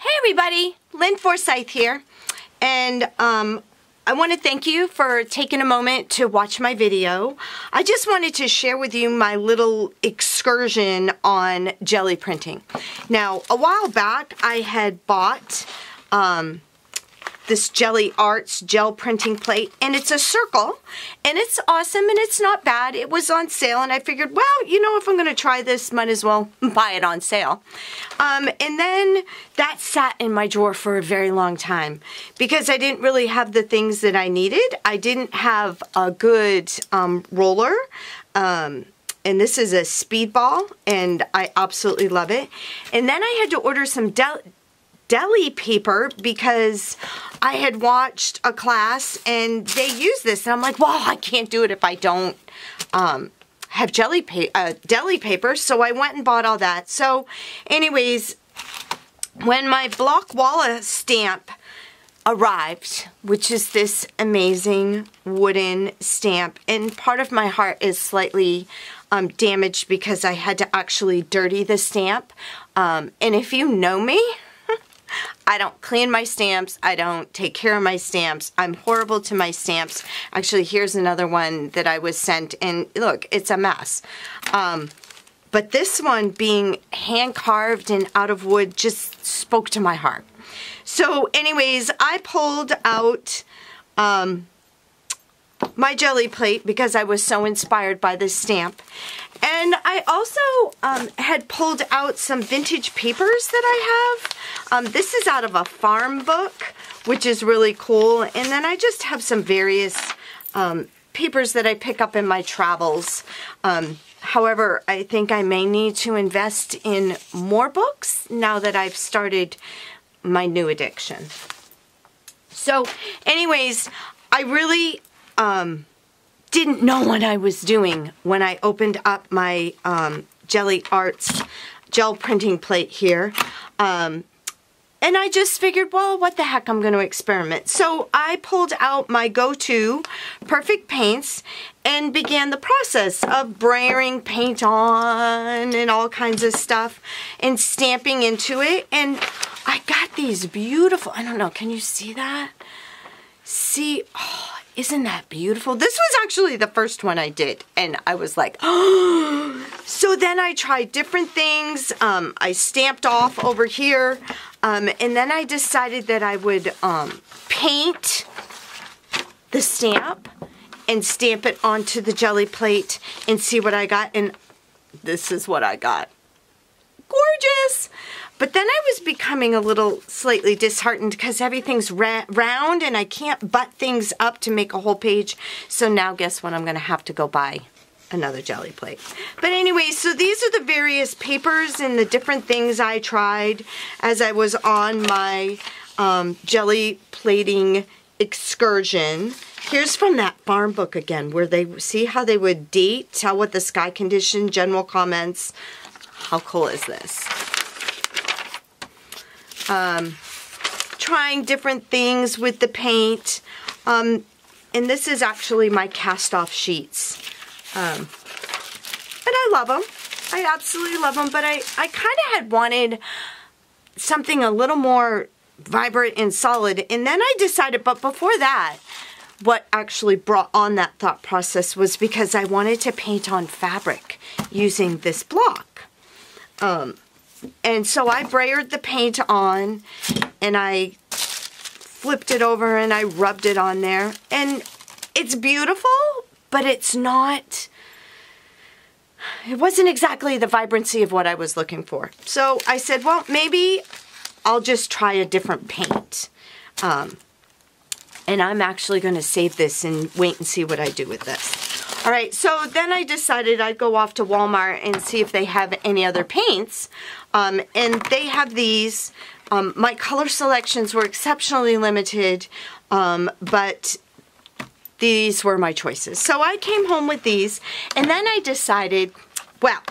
Hey everybody, Lynne Forsythe here, and I want to thank you for taking a moment to watch my video. I just wanted to share with you my little excursion on jelly printing. Now, a while back I had bought this Jelly Arts gel printing plate, and it's a circle, and it's awesome, and it's not bad. It was on sale, and I figured, well, you know, if I'm going to try this, might as well buy it on sale. And then that sat in my drawer for a very long time because I didn't really have the things that I needed. I didn't have a good roller, and this is a speedball, and I absolutely love it. And then I had to order some deli paper because I had watched a class and they use this, and I'm like, well, I can't do it if I don't have deli paper, so I went and bought all that. So anyways, when my block walla stamp arrived, which is this amazing wooden stamp, and part of my heart is slightly damaged because I had to actually dirty the stamp, and if you know me, I don't clean my stamps. I don't take care of my stamps. I'm horrible to my stamps. Actually, here's another one that I was sent, and look, it's a mess. But this one, being hand-carved and out of wood, just spoke to my heart. So anyways, I pulled out my jelly plate because I was so inspired by this stamp. And I also had pulled out some vintage papers that I have. This is out of a farm book, which is really cool. And then I just have some various papers that I pick up in my travels. However, I think I may need to invest in more books now that I've started my new addiction. So anyways, I really didn't know what I was doing when I opened up my Jelly Arts gel printing plate here. And I just figured, well, what the heck, I'm going to experiment. So I pulled out my go-to Perfect Paints and began the process of brayering paint on and all kinds of stuff and stamping into it. And I got these beautiful, I don't know, can you see that? See, oh, isn't that beautiful? This was actually the first one I did, and I was like, oh. So then I tried different things. I stamped off over here, and then I decided that I would paint the stamp and stamp it onto the jelly plate and see what I got, and this is what I got. Gorgeous! But then I was becoming a little slightly disheartened because everything's round and I can't butt things up to make a whole page. So now guess what? I'm going to have to go buy another jelly plate. But anyway, so these are the various papers and the different things I tried as I was on my jelly plating excursion. Here's from that farm book again, where they see how they would date, tell what the sky condition, general comments. How cool is this? Trying different things with the paint, and this is actually my cast-off sheets, and I love them. I absolutely love them, but I kind of had wanted something a little more vibrant and solid, and then I decided, but before that, what actually brought on that thought process was because I wanted to paint on fabric using this block. And so I brayered the paint on, and I flipped it over and I rubbed it on there. And it's beautiful, but it's not, it wasn't exactly the vibrancy of what I was looking for. So I said, well, maybe I'll just try a different paint. And I'm actually going to save this and wait and see what I do with this. All right, so then I decided I'd go off to Walmart and see if they have any other paints. And they have these. My color selections were exceptionally limited, but these were my choices. So I came home with these, and then I decided, well,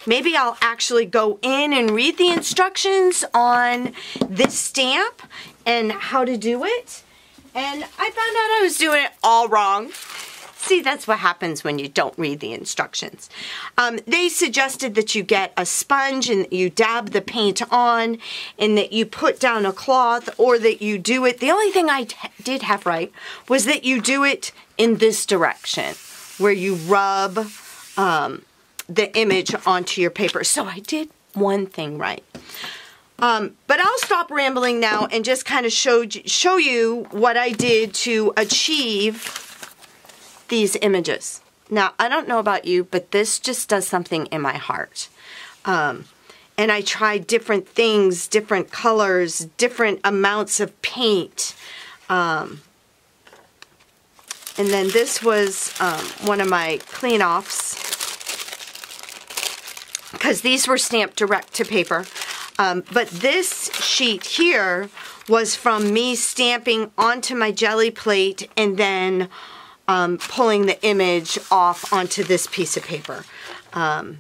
maybe I'll actually go in and read the instructions on this stamp and how to do it. And I found out I was doing it all wrong. See, that's what happens when you don't read the instructions. They suggested that you get a sponge and you dab the paint on and that you put down a cloth, or that you do it. The only thing I did have right was that you do it in this direction, where you rub the image onto your paper. So I did one thing right. But I'll stop rambling now and just kind of show you what I did to achieve these images. Now, I don't know about you, but this just does something in my heart. And I tried different things, different colors, different amounts of paint. And then this was one of my clean-offs, because these were stamped direct to paper. But this sheet here was from me stamping onto my jelly plate and then pulling the image off onto this piece of paper. I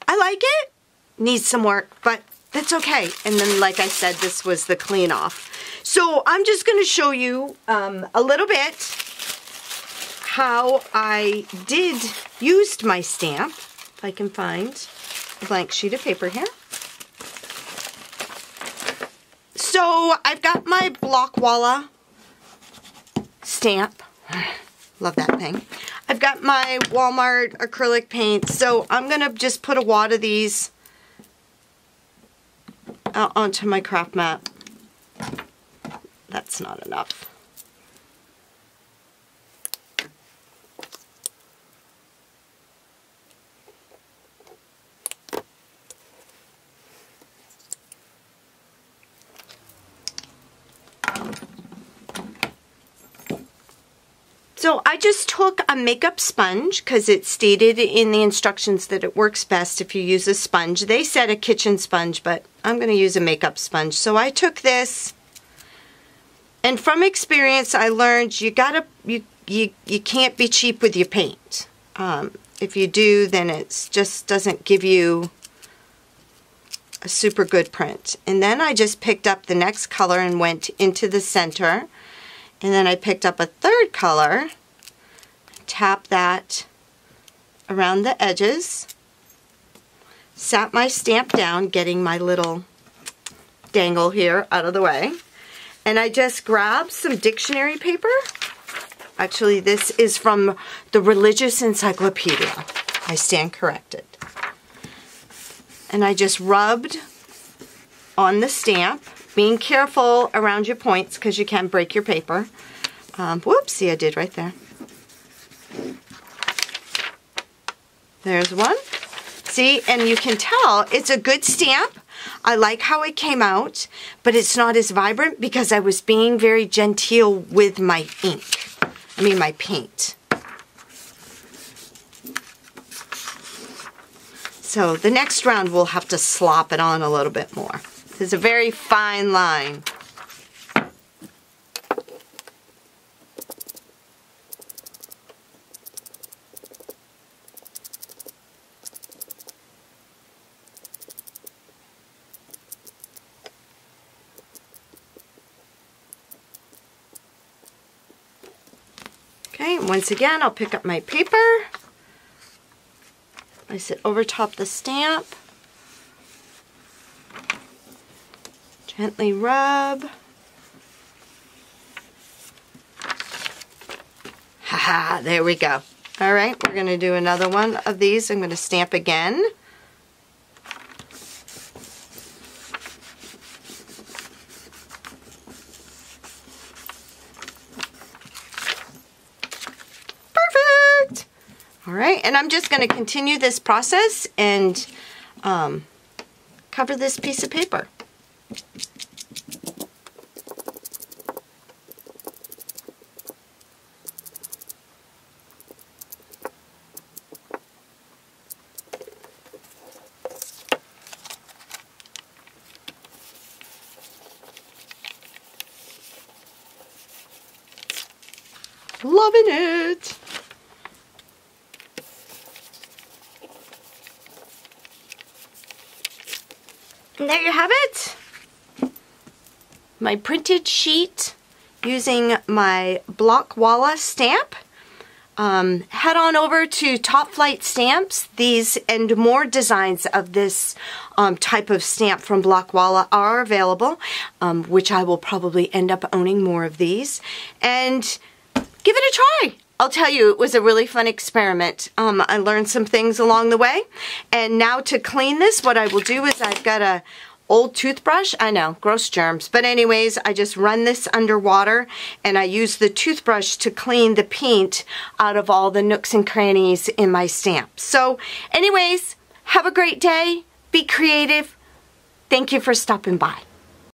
like it. Needs some work, but that's okay. And then, like I said, this was the clean off. So I'm just going to show you a little bit how I used my stamp. If I can find a blank sheet of paper here. So I've got my Blockwalla stamp. Love that thing. I've got my Walmart acrylic paint. So I'm going to just put a wad of these out onto my craft mat. That's not enough. So I just took a makeup sponge, because it stated in the instructions that it works best if you use a sponge. They said a kitchen sponge, but I'm going to use a makeup sponge. So I took this, and from experience I learned you can't be cheap with your paint. If you do, then it just doesn't give you a super good print. And then I just picked up the next color and went into the center. And then I picked up a third color, tap that around the edges, sat my stamp down, getting my little dangle here out of the way, and I just grabbed some dictionary paper. Actually, this is from the Religious Encyclopedia. I stand corrected. And I just rubbed on the stamp, being careful around your points because you can break your paper. Whoopsie, I did right there. There's one. See, and you can tell it's a good stamp. I like how it came out, but it's not as vibrant because I was being very genteel with my ink. I mean my paint. So the next round we'll have to slop it on a little bit more. There's a very fine line. Okay, once again, I'll pick up my paper. Place it over top the stamp. Gently rub. Haha, there we go. All right, we're going to do another one of these. I'm going to stamp again. Perfect! All right, and I'm just going to continue this process and cover this piece of paper. Loving it! And there you have it. My printed sheet using my Blockwalla stamp. head on over to TopFlight Stamps. These and more designs of this type of stamp from Blockwalla are available, which I will probably end up owning more of these. And give it a try. I'll tell you, it was a really fun experiment. I learned some things along the way. And now to clean this, what I will do is I've got a old toothbrush. I know, gross germs. But anyways, I just run this under water and I use the toothbrush to clean the paint out of all the nooks and crannies in my stamp. So anyways, have a great day. Be creative. Thank you for stopping by.